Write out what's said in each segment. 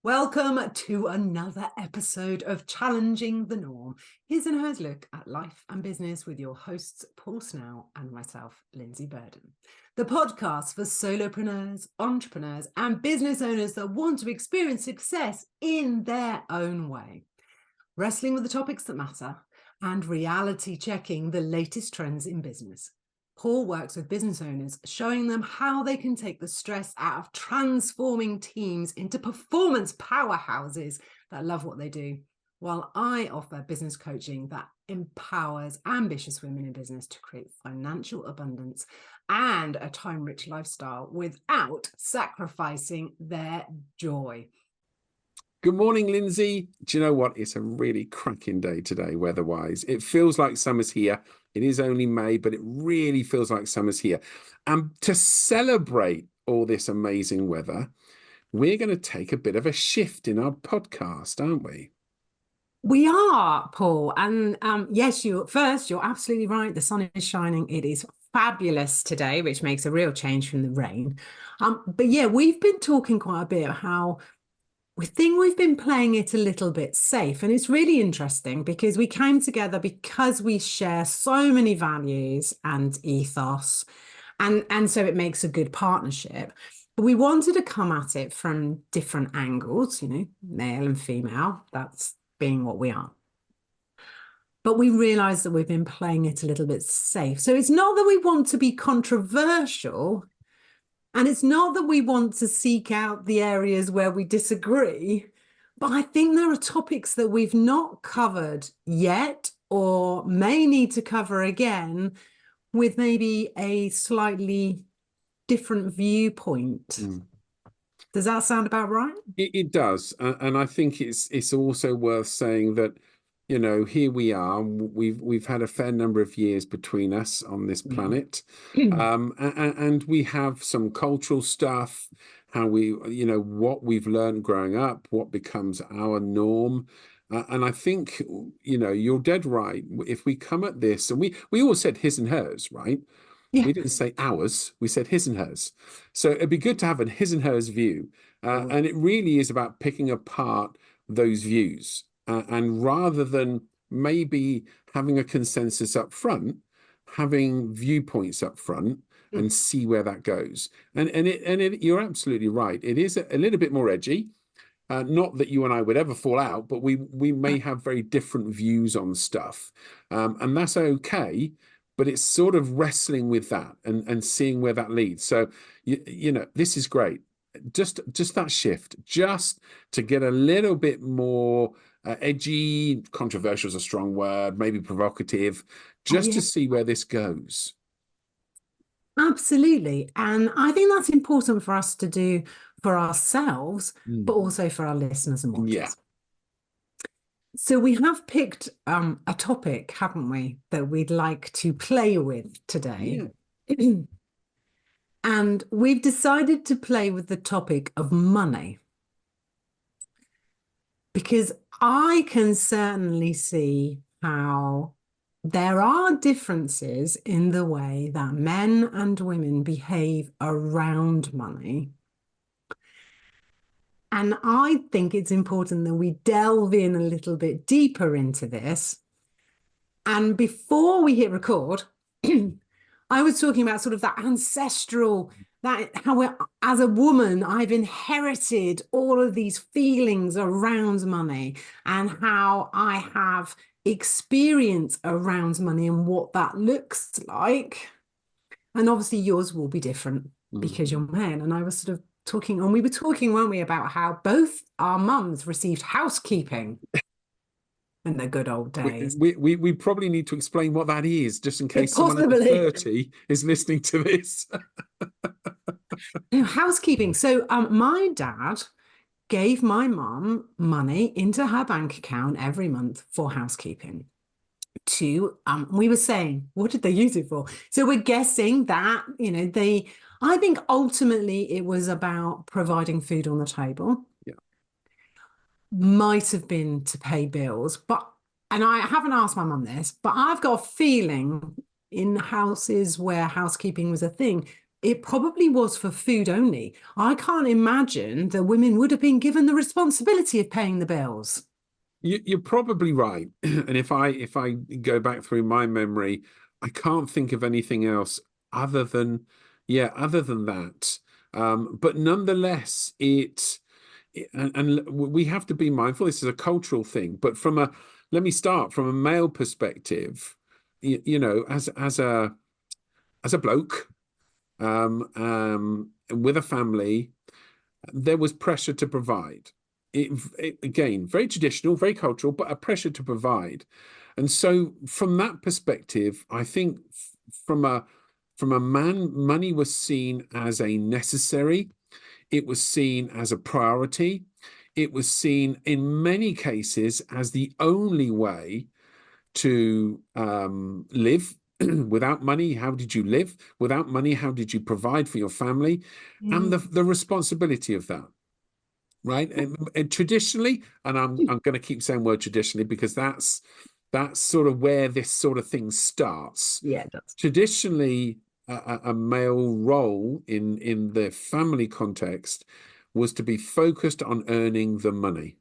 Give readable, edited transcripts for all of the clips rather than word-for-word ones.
Welcome to another episode of Challenging the Norm. His and Hers look at life and business with your hosts, Paul Snell and myself, Lindsay Burden. The podcast for solopreneurs, entrepreneurs, and business owners that want to experience success in their own way. Wrestling with the topics that matter and reality checking the latest trends in business. Paul works with business owners, showing them how they can take the stress out of transforming teams into performance powerhouses that love what they do, while I offer business coaching that empowers ambitious women in business to create financial abundance and a time-rich lifestyle without sacrificing their joy. Good morning, Lindsay. Do you know what? It's a really cracking day today, weather-wise. It feels like summer's here. It is only May, but it really feels like summer's here. And to celebrate all this amazing weather, we're going to take a bit of a shift in our podcast, aren't we? We are, Paul. And yes, you're absolutely right. The sun is shining. It is fabulous today, which makes a real change from the rain. But yeah, we've been talking quite a bit how we think we've been playing it a little bit safe. And it's really interesting because we came together because we share so many values and ethos. And so it makes a good partnership. But we wanted to come at it from different angles, male and female. That's being what we are. But we realized that we've been playing it a little bit safe. So it's not that we want to be controversial. And it's not that we want to seek out the areas where we disagree, but I think there are topics that we've not covered yet or may need to cover again with maybe a slightly different viewpoint. Does that sound about right? It does. And I think it's also worth saying that, here we are. We've had a fair number of years between us on this planet, and we have some cultural stuff. How we, what we've learned growing up, what becomes our norm, and I think, you're dead right. If we come at this, and we all said his and hers, right? Yeah. We didn't say ours. We said his and hers. So it'd be good to have a his and hers view, and it really is about picking apart those views. And rather than maybe having a consensus up front, having viewpoints up front and see where that goes. And you're absolutely right. It is a little bit more edgy. Not that you and I would ever fall out, but we may have very different views on stuff. And that's okay. But it's sort of wrestling with that and seeing where that leads. So, this is great. Just that shift, just to get a little bit more edgy, controversial is a strong word, maybe provocative, just to see where this goes. Absolutely. And I think that's important for us to do for ourselves, but also for our listeners and watchers. Yeah. So we have picked a topic, haven't we, that we'd like to play with today. Yeah. And we've decided to play with the topic of money. Because I can certainly see how there are differences in the way that men and women behave around money. And I think it's important that we delve in a little bit deeper into this. And before we hit record, I was talking about sort of that ancestral, that how as a woman, I've inherited all of these feelings around money and how I have experience around money and what that looks like. And obviously yours will be different because you're men. And I was sort of talking, and we were talking, weren't we, about how both our mums received housekeeping in the good old days. We probably need to explain what that is, just in case someone under 30 is listening to this. Housekeeping. So my dad gave my mum money into her bank account every month for housekeeping. We were saying, what did they use it for? So we're guessing that, I think ultimately it was about providing food on the table. Yeah. Might have been to pay bills, and I haven't asked my mum this, but I've got a feeling in houses where housekeeping was a thing, it probably was for food only. I can't imagine that women would have been given the responsibility of paying the bills. You're probably right. And if I go back through my memory, I can't think of anything else other than other than that. But nonetheless, and we have to be mindful. This is a cultural thing, but let me start from a male perspective. As a bloke, with a family, there was pressure to provide. Again, very traditional, very cultural, but a pressure to provide. And so, from that perspective, I think from a man, money was seen as a necessary. It was seen as a priority. It was seen in many cases as the only way to live. Without money, how did you live? Without money, how did you provide for your family? And Mm. the responsibility of that, right? And traditionally, and I'm going to keep saying word traditionally because that's sort of where this sort of thing starts. Yeah, it does. Traditionally, a male role in the family context was to be focused on earning the money.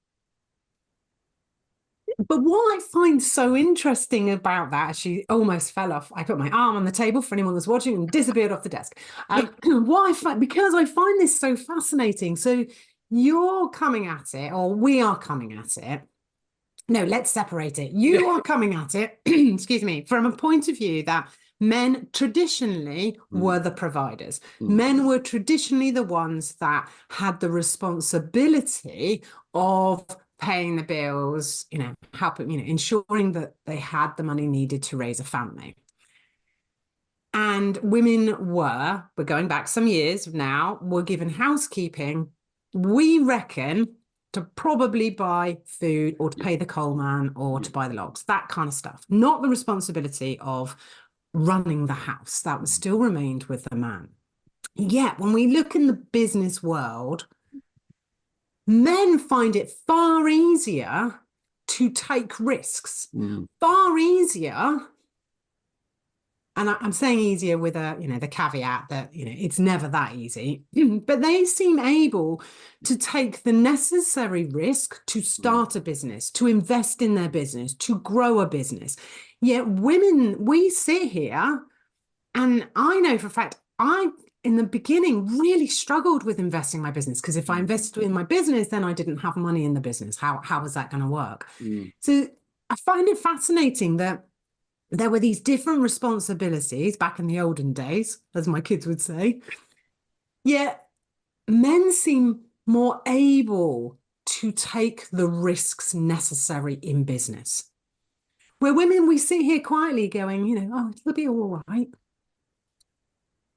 But what I find so interesting about that, she almost fell off. I put my arm on the table for anyone that's watching and disappeared off the desk. What I find, because I find this so fascinating. So you're coming at it, or we are coming at it. No, let's separate it. Yeah. You are coming at it, excuse me, from a point of view that men traditionally were Mm, the providers. mm, Men were traditionally the ones that had the responsibility of paying the bills, helping, ensuring that they had the money needed to raise a family. And women we're going back some years now, were given housekeeping, we reckon, to probably buy food or to yeah, pay the coal man or yeah. to buy the logs, that kind of stuff. Not the responsibility of running the house. That was still remained with the man. Yet, when we look in the business world, men find it far easier to take risks, Mm, far easier, and I'm saying easier with the caveat that, it's never that easy, but they seem able to take the necessary risk to mm, start a business, to invest in their business, to grow a business. Yet women, we sit here, and I know for a fact, I, in the beginning, really struggled with investing in my business, because if I mm, invested in my business, then I didn't have money in the business. How was that going to work? mm. So I find it fascinating that there were these different responsibilities back in the olden days, as my kids would say. Yet men seem more able to take the risks necessary in business. Where women, we sit here quietly going, oh, it'll be all right.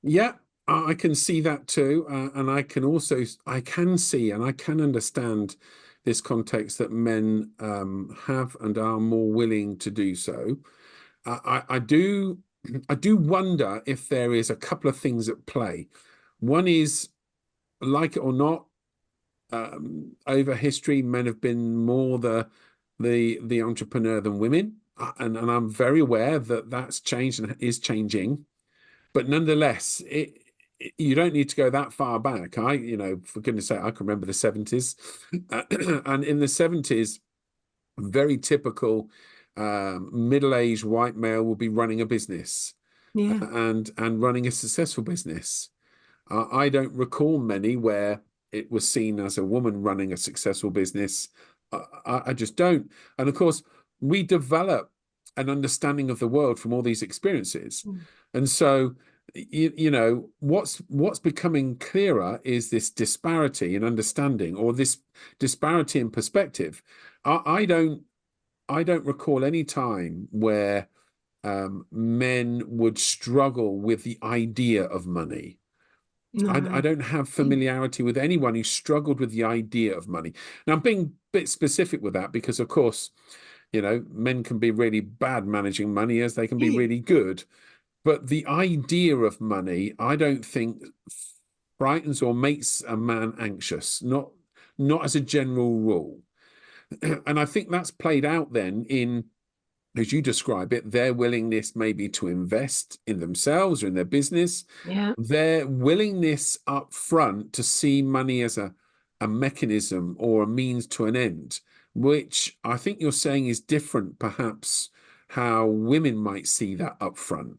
Yeah, I can see that too, and I can see and I can understand this context that men have and are more willing to do so. I do I do wonder if there is a couple of things at play. One is, like it or not, over history, men have been more the entrepreneur than women, and I'm very aware that that's changed and is changing. But nonetheless, you don't need to go that far back. For goodness sake, I can remember the 70s, and in the 70s, very typical middle-aged white male will be running a business Yeah. and running a successful business. I don't recall many where it was seen as a woman running a successful business. I just don't. And of course, we develop an understanding of the world from all these experiences. Mm. And so, what's becoming clearer is this disparity in understanding, or this disparity in perspective. I don't recall any time where men would struggle with the idea of money. I No. don't have familiarity with anyone who struggled with the idea of money. Now, I'm being a bit specific with that because, of course, men can be really bad managing money as they can be really good. But the idea of money, I don't think frightens or makes a man anxious, not as a general rule. And I think that's played out then in as you describe it, their willingness maybe to invest in themselves or in their business, Yeah. their willingness up front to see money as a mechanism or a means to an end, which I think you're saying is different, perhaps, how women might see that up front.